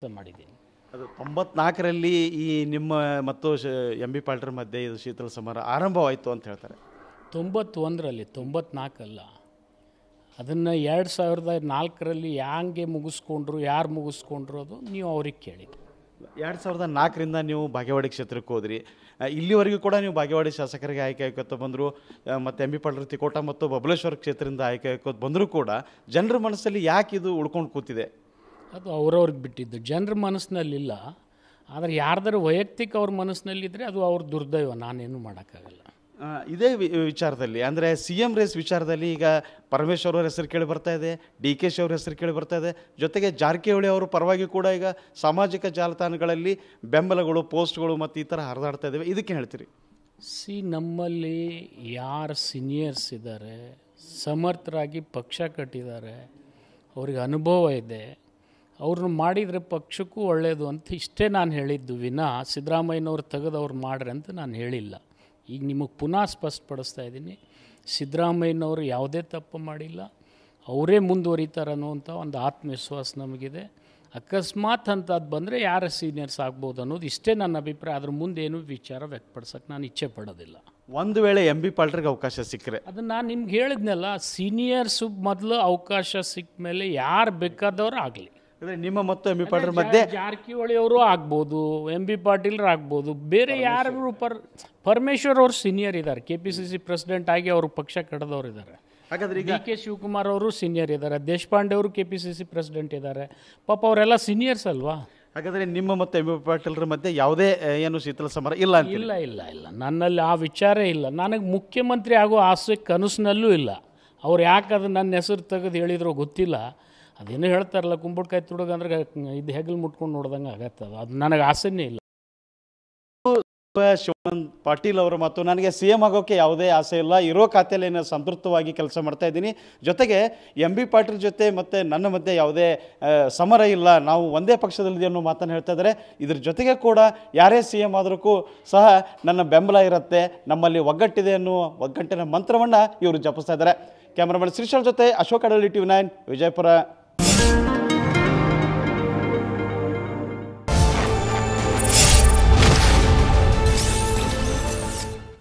ಮಾಡಿದ್ದೀನಿ. ಅದು 94ರಲ್ಲಿ ಈ ನಿಮ್ಮ ಮತ್ತು ಎಂ ಬಿ ಪಾಟೀಲ್ ಮಧ್ಯೆ ಇದು ಶೀತಲ ಸಮರ ಆರಂಭವಾಯಿತು ಅಂತ ಹೇಳ್ತಾರೆ. 91ರಲ್ಲಿ 94 ಅಲ್ಲ, ಅದನ್ನು 2004ರಲ್ಲಿ ಹ್ಯಾಂಗೆ ಮುಗಿಸ್ಕೊಂಡ್ರು, ಯಾರು ಮುಗಿಸ್ಕೊಂಡ್ರು ಅದು ನೀವು ಅವ್ರಿಗೆ ಕೇಳಿ. 2004ರಿಂದ ನೀವು ಬಾಗೇವಾಡಿ ಕ್ಷೇತ್ರಕ್ಕೆ ಹೋದ್ರಿ. ಇಲ್ಲಿವರೆಗೂ ಕೂಡ ನೀವು ಬಾಗೇವಾಡಿ ಶಾಸಕರಿಗೆ ಆಯ್ಕೆ ಆಯ್ಕೊತ ಬಂದರು, ಮತ್ತು ಎಂ ಬಿ ಪಾಟೀಲ್ ತಿಕೋಟ ಮತ್ತು ಬಬಲೇಶ್ವರ ಕ್ಷೇತ್ರದಿಂದ ಆಯ್ಕೆ ಆಯ್ಕೋತ ಬಂದರೂ ಕೂಡ ಜನರ ಮನಸ್ಸಲ್ಲಿ ಯಾಕೆ ಇದು ಉಳ್ಕೊಂಡು ಕೂತಿದೆ? ಅದು ಅವ್ರವ್ರಿಗೆ ಬಿಟ್ಟಿದ್ದು, ಜನರ ಮನಸ್ಸಿನಲ್ಲಿಲ್ಲ. ಆದರೆ ಯಾರ್ದಾರು ವೈಯಕ್ತಿಕ ಅವ್ರ ಮನಸ್ಸಿನಲ್ಲಿದ್ದರೆ ಅದು ಅವ್ರ ದುರ್ದೈವ, ನಾನೇನು ಮಾಡೋಕ್ಕಾಗಲ್ಲ. ಇದೇ ವಿಚಾರದಲ್ಲಿ ಅಂದರೆ ಸಿ ಎಂ ರೇಸ್ ವಿಚಾರದಲ್ಲಿ ಈಗ ಪರಮೇಶ್ವರ್ ಅವ್ರ ಹೆಸರು ಕೇಳಿ ಬರ್ತಾ ಇದೆ, ಡಿ ಕೆ ಶಿ ಅವ್ರ ಹೆಸರು ಕೇಳಿ ಬರ್ತಾ ಇದೆ, ಜೊತೆಗೆ ಜಾರಕಿಹೊಳಿ ಅವರ ಪರವಾಗಿ ಕೂಡ ಈಗ ಸಾಮಾಜಿಕ ಜಾಲತಾಣಗಳಲ್ಲಿ ಬೆಂಬಲಗಳು, ಪೋಸ್ಟ್ಗಳು ಮತ್ತು ಈ ಥರ ಹರಿದಾಡ್ತಾ ಇದ್ದಾವೆ. ಇದಕ್ಕೆ ಹೇಳ್ತೀರಿ? ನಮ್ಮಲ್ಲಿ ಯಾರು ಸೀನಿಯರ್ಸ್ ಇದ್ದಾರೆ, ಸಮರ್ಥರಾಗಿ ಪಕ್ಷ ಕಟ್ಟಿದ್ದಾರೆ, ಅವ್ರಿಗೆ ಅನುಭವ ಇದೆ, ಅವ್ರನ್ನ ಮಾಡಿದರೆ ಪಕ್ಷಕ್ಕೂ ಒಳ್ಳೆಯದು ಅಂತ ಇಷ್ಟೇ ನಾನು ಹೇಳಿದ್ದು ವಿನಃ ಸಿದ್ದರಾಮಯ್ಯನವ್ರು ತೆಗೆದವ್ರು ಮಾಡ್ರಿ ಅಂತ ನಾನು ಹೇಳಿಲ್ಲ. ಈಗ ನಿಮಗೆ ಪುನಃ ಸ್ಪಷ್ಟಪಡಿಸ್ತಾ ಇದ್ದೀನಿ, ಸಿದ್ದರಾಮಯ್ಯನವರು ಯಾವುದೇ ತಪ್ಪು ಮಾಡಿಲ್ಲ, ಅವರೇ ಮುಂದುವರಿತಾರೆ ಅನ್ನುವಂಥ ಒಂದು ಆತ್ಮವಿಶ್ವಾಸ ನಮಗಿದೆ. ಅಕಸ್ಮಾತ್ ಅಂಥದ್ದು ಬಂದರೆ ಯಾರು ಸೀನಿಯರ್ಸ್ ಆಗ್ಬೋದು ಅನ್ನೋದು ಇಷ್ಟೇ ನನ್ನ ಅಭಿಪ್ರಾಯ. ಅದ್ರ ಮುಂದೆ ಏನೂ ವಿಚಾರ ವ್ಯಕ್ತಪಡಿಸೋಕ್ಕೆ ನಾನು ಇಚ್ಛೆ ಪಡೋದಿಲ್ಲ. ಒಂದು ವೇಳೆ ಎಂ ಬಿ ಪಾಟೀಲ್ಗೆ ಅವಕಾಶ ಸಿಕ್ಕರೆ, ಅದನ್ನು ನಾನು ನಿಮ್ಗೆ ಹೇಳಿದ್ನಲ್ಲ, ಸೀನಿಯರ್ಸು ಮೊದಲು ಅವಕಾಶ ಸಿಕ್ಕ ಮೇಲೆ ಯಾರು ಬೇಕಾದವರು ಆಗಲಿ. ಅಂದರೆ ನಿಮ್ಮ ಮತ್ತು ಎಂ ಬಿ ಪಾಟೀಲ್ ಮಧ್ಯೆ ಜಾರಕಿಹೊಳಿ ಅವರು ಆಗ್ಬೋದು, ಎಂ ಬಿ ಪಾಟೀಲ್ರು ಆಗ್ಬೋದು, ಬೇರೆ ಯಾರು ಪರಮೇಶ್ವರ್ ಅವರು ಸೀನಿಯರ್ ಇದ್ದಾರೆ, KPCC ಪ್ರೆಸಿಡೆಂಟ್ ಆಗಿ ಅವರು ಪಕ್ಷ ಕಳೆದವ್ರು ಇದ್ದಾರೆ. ಹಾಗಾದ್ರೆ ಈಗ DK ಶಿವಕುಮಾರ್ ಅವರು ಸೀನಿಯರ್ ಇದ್ದಾರೆ, ದೇಶಪಾಂಡೆ ಅವರು KPCC ಪ್ರೆಸಿಡೆಂಟ್ ಇದ್ದಾರೆ. ಪಾಪ ಅವರೆಲ್ಲ ಸೀನಿಯರ್ಸ್ ಅಲ್ವಾ? ಹಾಗಾದರೆ ನಿಮ್ಮ ಮತ್ತು ಎಂ ಬಿ ಪಾಟೀಲ್ರ ಮಧ್ಯೆ ಯಾವುದೇ ಏನು ಶೀತಲ ಸಮರ ಇಲ್ಲ ಅಂತ? ಇಲ್ಲ ಇಲ್ಲ ಇಲ್ಲ, ನನ್ನಲ್ಲಿ ಆ ವಿಚಾರೇ ಇಲ್ಲ. ನನಗೆ ಮುಖ್ಯಮಂತ್ರಿ ಆಗೋ ಆಸೆ ಕನಸಿನಲ್ಲೂ ಇಲ್ಲ. ಅವ್ರು ಯಾಕೆ ಅದು ನನ್ನ ಹೆಸರು ತೆಗೆದು ಹೇಳಿದ್ರು ಗೊತ್ತಿಲ್ಲ. ಅದೇನು ಹೇಳ್ತಾರಲ್ಲ, ಕುಂಬಳಕಾಯಿ ತುಡುಗಂದ್ರೆ ಇದು ಹೆಗಲು ಮುಟ್ಕೊಂಡು ನೋಡ್ದಂಗೆ ಆಗತ್ತದ. ಅದು ನನಗೆ ಆಸೆನೇ ಇಲ್ಲ. ಶಿವಾನಂದ ಪಾಟೀಲ್ ಅವರು ಮತ್ತು ನನಗೆ ಸಿ ಎಂ ಆಗೋಕ್ಕೆ ಯಾವುದೇ ಆಸೆ ಇಲ್ಲ, ಇರೋ ಖಾತೆಯಲ್ಲಿ ನಾನು ಸಂತೃಪ್ತವಾಗಿ ಕೆಲಸ ಮಾಡ್ತಾ ಇದ್ದೀನಿ. ಜೊತೆಗೆ ಎಂ ಬಿ ಪಾಟೀಲ್ ಜೊತೆ ಮತ್ತು ನನ್ನ ಮಧ್ಯೆ ಯಾವುದೇ ಸಮರ ಇಲ್ಲ, ನಾವು ಒಂದೇ ಪಕ್ಷದಲ್ಲಿದೆ ಅನ್ನೋ ಮಾತನ್ನು ಹೇಳ್ತಾ ಇದ್ದಾರೆ. ಇದ್ರ ಜೊತೆಗೆ ಕೂಡ ಯಾರೇ ಸಿ ಎಂ ಆದ್ರೂ ಸಹ ನನ್ನ ಬೆಂಬಲ ಇರುತ್ತೆ, ನಮ್ಮಲ್ಲಿ ಒಗ್ಗಟ್ಟಿದೆ ಅನ್ನುವ ಒಗ್ಗಟ್ಟಿನ ಮಂತ್ರವನ್ನು ಇವರು ಜಪಿಸ್ತಾ ಇದ್ದಾರೆ. ಕ್ಯಾಮ್ರಾಮನ್ ಶ್ರೀಶಾಲ್ ಜೊತೆ ಅಶೋಕ್ ಅಡಳಿ, TV9 ವಿಜಯಪುರ.